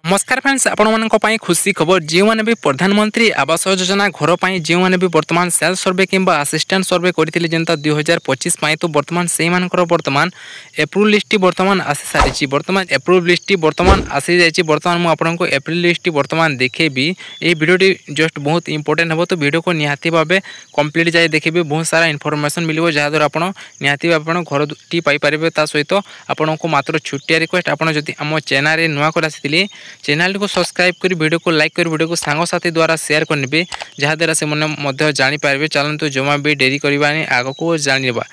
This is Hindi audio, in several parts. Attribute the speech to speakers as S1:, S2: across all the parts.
S1: नमस्कार फ्रेंड्स आपण खुशी खबर जो मैंने भी प्रधानमंत्री आवास योजना घर पर जो मैंने भी वर्तमान सेल्फ सर्वे किंबा असिस्टेंट सर्वे करते जनता 2025 तो वर्तमान से वर्तमान एप्रुव लिस्ट वर्तमान आसी सारी वर्तमान एप्रुव लिस्ट वर्तमान आसी जाइए वर्तमान मुझे एप्रिल लिस्ट वर्तमान देखेबी ये वीडियोटी जस्ट बहुत इंपोर्टेंट हे तो वीडियो को निहाती भाव कंप्लीट जाए देखिए बहुत सारा इनफॉरमेशन मिले जहाँद्वारा आप निहाती भाव घरटी पाइपर ता सहित आपन को मात्र छुट्टिया रिक्वेस्ट आपड़ जब आम चैनल नुआ कर आसी चैनल को सब्सक्राइब कर वीडियो को लाइक कर वीडियो को सांगसाथी द्वारा शेयर करने जहाँद्वारा से जानीपारे चलतु जमा भी डेरी करवानी आग को जाना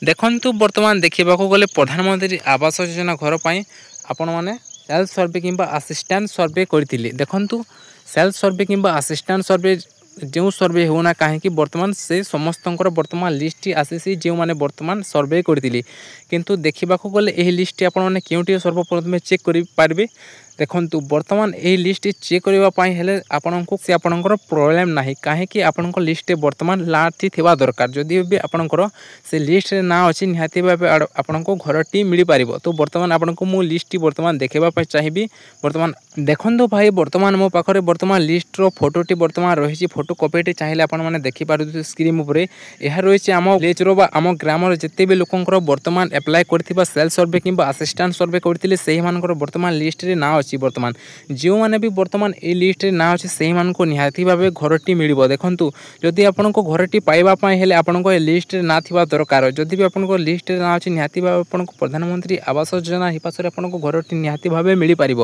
S1: देखु बर्तमान देखा गले प्रधानमंत्री आवास योजना घर पर आपण मैंने सेल्फ सर्वे किंबा असिस्टेंट सर्वे करते देखु सेल्फ सर्वे किंबा असिस्टेंट सर्वे जो सर्वे होना कहीं बर्तमान से समस्त बर्तमान लिस्ट आसी जो मैंने बर्तमान सर्वे करते किंतु देखा गले यह लिस्ट आपने क्योंटी सर्वप्रथम चेक करें देखु बर्तमान यही लिस्ट चेक करने आपको से आपंकर प्रोब्लेम ना कहीं आपण लिस्ट बर्तमान लाठी थी दरकार जदि भी आपंकर से लिस्ट ना अच्छी निहाती भाव आपण को घरटी मिल पार तो बर्तमान आपको मु लिस्ट बर्तमान देखापी चाहिए बर्तमान देखो भाई बर्तमान मो पाखे बर्तमान लिस्टर फोटोटी बर्तमान रही फोटो कॉपीटी चाहिए आपने देखिपारे स्क्रीन उपर यह रही आम विलेजर आम ग्रामर जिते भी लोकंर बर्तमान एप्लाय कर सेल्फ सर्वे किंबा असिस्टेंट सर्वे करते से बर्तमान लिस्ट ना अच्छी बर्तमान जो मैंने भी बर्तमान ये लिस्ट ना अच्छे से निहाती भाव घरटी मिल देखु जदि आपण को घरटी पाइबापी आपण को लिस्ट ना थी दरकार जदि भी आपण लिस्ट ना अच्छे निहाती भाव आपन को प्रधानमंत्री आवास योजना हिपास आपन को घरटी निहाती भाव मिल पार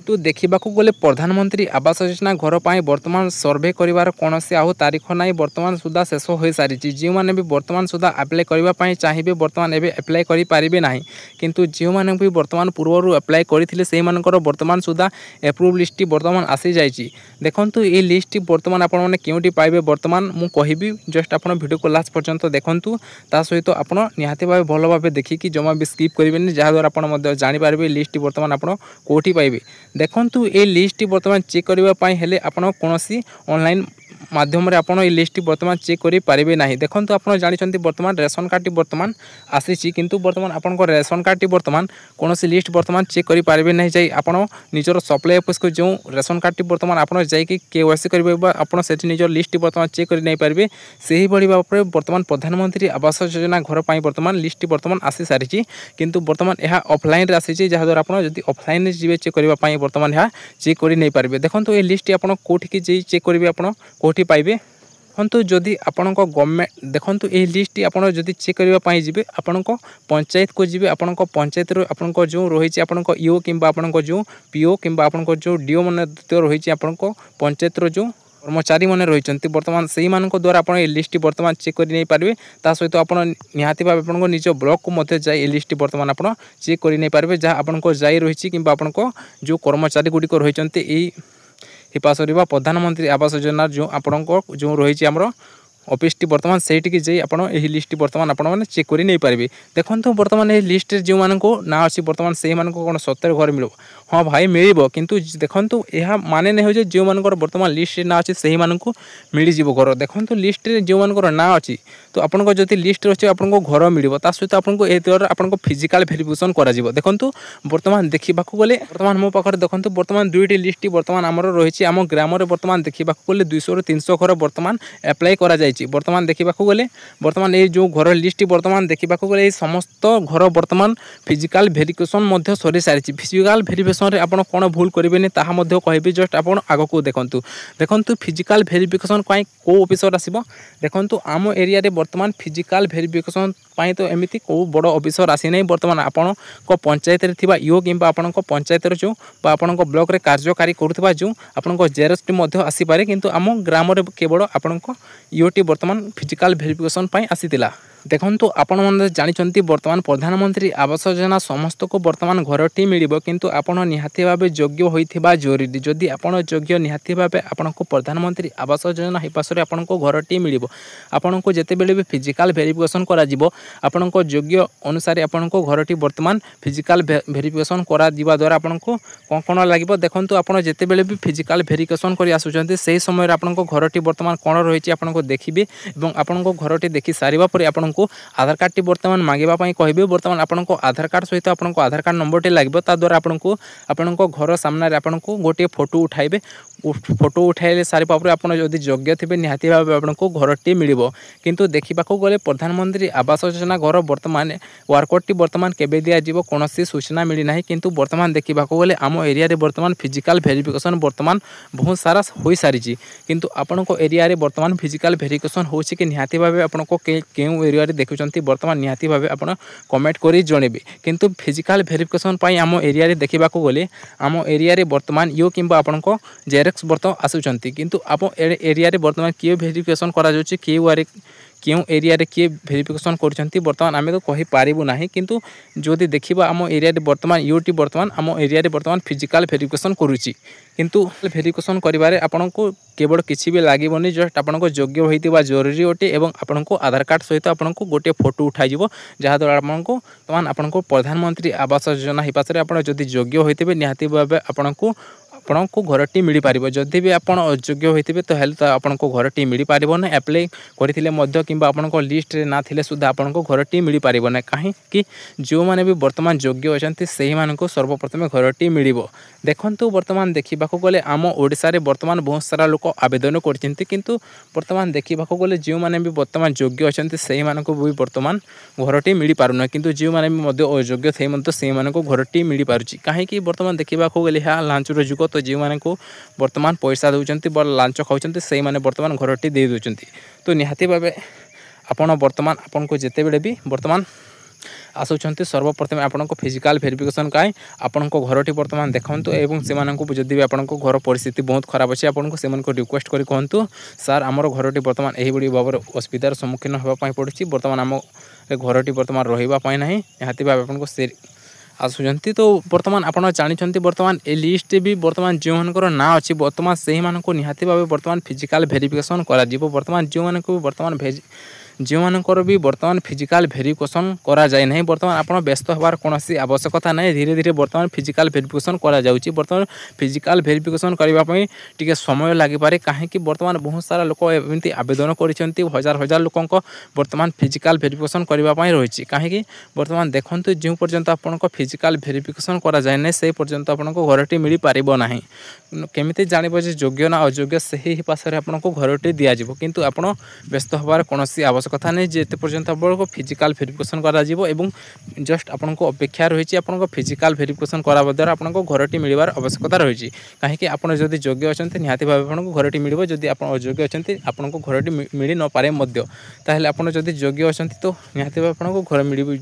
S1: तो देखा गले प्रधानमंत्री आवास योजना घर पर बर्तमान सर्वे कर कौन से आउ तारीख ना बर्तमान सुधा शेष हो सारी जो मैंने भी बर्तमान सुधा अप्लाई करने चाहिए बर्तमान एवं अप्लाई करें ना किंतु जो मैंने भी बर्तमान पूर्व अप्लाई करते से बर्तमान सुधा एप्रुव लिस्ट बर्तमान आसी जाइए देखु ये लिस्ट बर्तमान आपने क्योंटी पाइबे बर्तमान मुझे कहबी जस्ट आप वीडियो को लास्ट पर्यंत देखु ता सहित आप निहाती भाव भल भाव देखिकी जमा भी स्किप करेंगे जहाँद्वारा आप जानीपारे लिस्ट बर्तमान आप कौटी पाइबे देखु ये लिस्ट बर्तमान चेक करने आपड़ कौन ऑनलाइन माध्यम आपड़ ये लिस्ट बर्तमान चेक करें ना देखो आप जानते बर्तमान रेशन कार्ड बर्तमान आसी किंतु बर्तमान आपन रेशन कार्ड बर्तमान कौन लिस्ट बर्तमान चेक करें ना जाए आप निजर सप्लाई ऑफिस को जो रेशन कार्ड बर्तमान आप KYC करेंगे आप निजर लिस्ट बर्तमान चेक कर नहीं पारे से ही भाव में बर्तमान प्रधानमंत्री आवास योजना घर पर बर्तमान लिस्ट बर्तमान आसी सारी किंतु बर्तमान यह ऑफलाइन आसी जहाँद्वारा आप ऑफलाइन जी चेक करने बर्तमान यह चेक कर नहीं पारे देखो ये लिस्ट आप कौटी चेक करेंगे आप कौटी पाइबे देखो जदि आपण गवर्नमेंट देखो ये लिस्ट आप चेक करने जी आपण पंचायत को जी आपण पंचायत आपण जो रही आपण ईओ कि जो पीओ कि जो डीओ मन रही आपण पंचायत जो कर्मचारी मैंने रही बर्तमान से द्वारा आप लिस्ट बर्तमान चेक कर नहीं पारे सहित आप निहाती भाव आप निज ब्लॉक को जाए लिस्ट बर्तमान आप चेक कर नहीं पारे जहाँ आपको जाई रही कि आपको जो कर्मचारी गुड़िक रही हिपासरी प्रधानमंत्री आवास योजना जो आपण जो रही आमर ऑफिस बर्तमान से जाइए आप लिस्ट बर्तमान आपने चेक कर नहीं पारे देखो बर्तमान ये लिस्ट जो मानक ना अच्छी बर्तमान से कौन सत्तर घर मिल हाँ भाई मिल किंतु देखो यह माने नहीं हो जो मान बर्तमान लिस्ट ना अच्छी से मिल जाव घर देखो लिस्ट जो मान ना अच्छी तो आपको जब लिस्ट अच्छे आपको घर मिल सहित आपको ए द्वारा आपको फिजिकाल भेरिफिकेशन कर देखु बर्तमान देखा गले बर्तमान मो पाखे देखो बर्तमान दुईटी लिस्ट बर्तमान आमर रही आम ग्राम बर्तमान देखा गले 200 ରୁ 300 घर बर्तमान एप्लाय करा बर्तमान देखा गले बर्तमान ये जो घर लिस्ट बर्तमान देखा गले समस्त घर बर्तमान फिजिकाल भेरिफिकेशन सरी सारी फिजिकाल भेरिफिकेशन आप कौन भूल करेंगे कहबी जस्ट आप आग को देखु फिजिकाल भेरिफिकेशन कौ ऑफिसर आसो देखु आम एरिया रे बर्तमान फिजिकाल भेरिफिकेशन तो एमती कौ बड़ ऑफिसर आसी ना बर्तमान आपण पंचायत ईओ कि पंचायत जो आपण ब्लॉक रे कार्यकारी करुवा जो आपण जेरक्स आसीपे किंतु आम ग्राम केवल आपण ईओटी बर्तमान फिजिकाल भेरिफिकेशन आसीला देखु आपण मैंने जानते बर्तमान प्रधानमंत्री आवास योजना समस्त को बर्तमान घरटी मिल किंतु आपण निहाती भाव योग्य होता जरूरी जदि आप योग्य निहाती भाव आपन को प्रधानमंत्री आवास योजना हिपास आपन को घरटी मिल आपन को जिते बेले भी फिजिकाल भेरिफिकेशन करा आपण योग्य अनुसार आपन को घरटी बर्तमान फिजिकाल भेरिफिकेशन करा द्वारा आपन को कौन कौन लगे देखो आप जिते बेले भी फिजिकाल भेरिफिकेशन कर आसुचंती से समय आपन को घरटी बर्तमान कौन रही आपन को देखिए और आपन को घरटी देखि सारिबा परे आपन आपको आधार कार्ड बर्तमान मांगवा कहे बर्तमान आपको आधार कार्ड सहित आपको आधार कार्ड नंबर लगे ताद्वारा आपको घर सामने आपको गोटे फोटो उठाइबे फोटो उठाइले सारी पापर आप योग्य थे निहाती भाव आपको घरटी मिल किंतु देखा गले प्रधानमंत्री आवास योजना घर बर्तमान वर्कआउट बर्तमान केबे दिज्व कौन सूचना मिलना किंतु बर्तमान देखा गले आम एरिया बर्तमान फिजिकल वेरिफिकेशन बर्तमान बहुत सारा हो सारी किंतु आपण एरिया बर्तमान फिजिकल वेरिफिकेशन हो कि निहाती भाव आपको क्यों एरिया देखुं बर्तमान निहाती भाव आप कमेंट कर जनइबे किंतु फिजिकल वेरिफिकेशन आम एरिया देखा गले आम एरिया बर्तमान यो कि आपको जेरेक्स बर्तमान आसुंच किंतु आप एरिया बर्तमान किए वेरिफिकेशन कर क्यों एरिया किए वेरिफिकेशन कर बर्तमान आम तो कहीपरू ना किंतु जदि देखा आम एरिया बर्तमान यूटी बर्तमान आम एरिया बर्तमान फिजिकल वेरिफिकेशन करुच्ची किंतु वेरिफिकेशन करें आपन को केवल किसी भी लगभग जस्ट आपको योग्य होता जरूरी अटे और आपको आधार कार्ड सहित आपको गोटे फोटो उठाई जहाँद्वारा आपको बर्तमान आपको प्रधानमंत्री आवास योजना ही पास आप योग्य होते निहाती भाव आपको घरटी मिल पार जदि भी आप अयोग्य होते तो हेल्थ आपको घरटी मिल पार ना एप्लाई करते कि आपको लिस्ट ना थे सुधा आपको घरटी मिल पार ना कहीं जो मैंने भी बर्तमान योग्य अच्छा से सर्वप्रथम घरटी मिल देखु बर्तमान देखा गले आम ओडिशा रे बर्तमान बहुत सारा लोक आवेदन करते किंतु बर्तमान देखा गले जो मैंने भी बर्तमान योग्य अच्छा से भी बर्तमान घरटी मिल पारना किंतु जो मैंने भी अयोग्य थे से घरटी मिल पार्टी कहीं बर्तमान देखा गले लांचर जुग तो जो मैंने बर्तमान पैसा दौरान लांच खाऊँ से बर्तमान घरटी दे दौरान तो निहाती भाव आपण बर्तमान आपन को जिते बड़े भी बर्तमान आसुँच सर्वप्रथम आपको फिजिकल वेरिफिकेशन कहीं आपण घरटी बर्तमान देखते और से जदि भी आपको घर परिस्थिति बहुत खराब अच्छे आपको से रिक्वेस्ट कर कहतु सार आमर घरटी बर्तमान यही भाव असुविधार सम्मुखीन होगापी पड़ी बर्तमान आम घरटी बर्तमान रही ना निहाती भाव आपको से आसुँच तो बर्तमान आप जानते बर्तमान ए लिस्ट भी बर्तमान जो मनकर ना अच्छी बर्तमान से निहाती भाव बर्तमान फिजिकल वेरिफिकेशन करा बर्तमान जो मानक बर्तमान जो मानकर भी बर्तमान फिजिकल वेरिफिकेशन करा जाए नहीं बर्तमान आप व्यस्त होवार कौन आवश्यकता नहीं धीरे धीरे बर्तमान फिजिकल वेरिफिकेशन करा जाउची बर्तमान फिजिकल वेरिफिकेशन करने टी समय लगिपे कहीं बर्तमान बहुत सारा लोक एमती आवेदन कर हजार हजार लोक बर्तमान फिजिकल वेरिफिकेशन करने रही कहीं बर्तमान देखते जो पर्यंत आपको फिजिकल वेरिफिकेशन करा जाए ना से पर्यंत आपको घरटी मिल पार ना केमी जानव योग्य ना अयोग्य से ही पास आपको घरटी दिज्व किंतु आप व्यस्त होवार कौन आवश्यकता नहीं जे पर्यंत आपको फिजिकल वेरिफिकेशन करा जस्ट आपको अपेक्षा रही आपको फिजिकल वेरिफिकेशन करा द्वारा आपको घरटी मिलवार आवश्यकता रही कहीं आप योग्य अच्छा निहाती भाव आपको घरटी मिल जदि आप अयोग्य अच्छा आपको घरटी मिल न पारे ताहले आप योग्य अच्छा तो निहाती भाव आपको घर मिल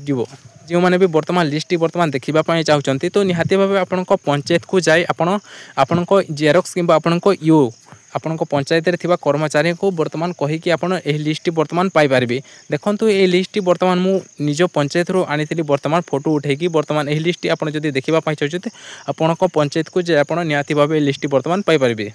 S1: जो मैंने भी बर्तमान लिस्ट बर्तमान देखापी चाहते तो निहाती भाव आपको पंचायत को जाए आपको जेरक्स कि आपको यू आपको पंचायत रे थिबा कर्मचारी को बर्तमान कहीकि आप लिस्ट बर्तमान पाइपर देखो ये लिस्ट बर्तमान मु निज पंचायत रू आनी बर्तमान फोटो उठेकी बर्तमान यह लिस्ट आप देखापी चाहते आपको पंचायत को जाए आप निहाती भाव लिस्ट बर्तमान पाइपर।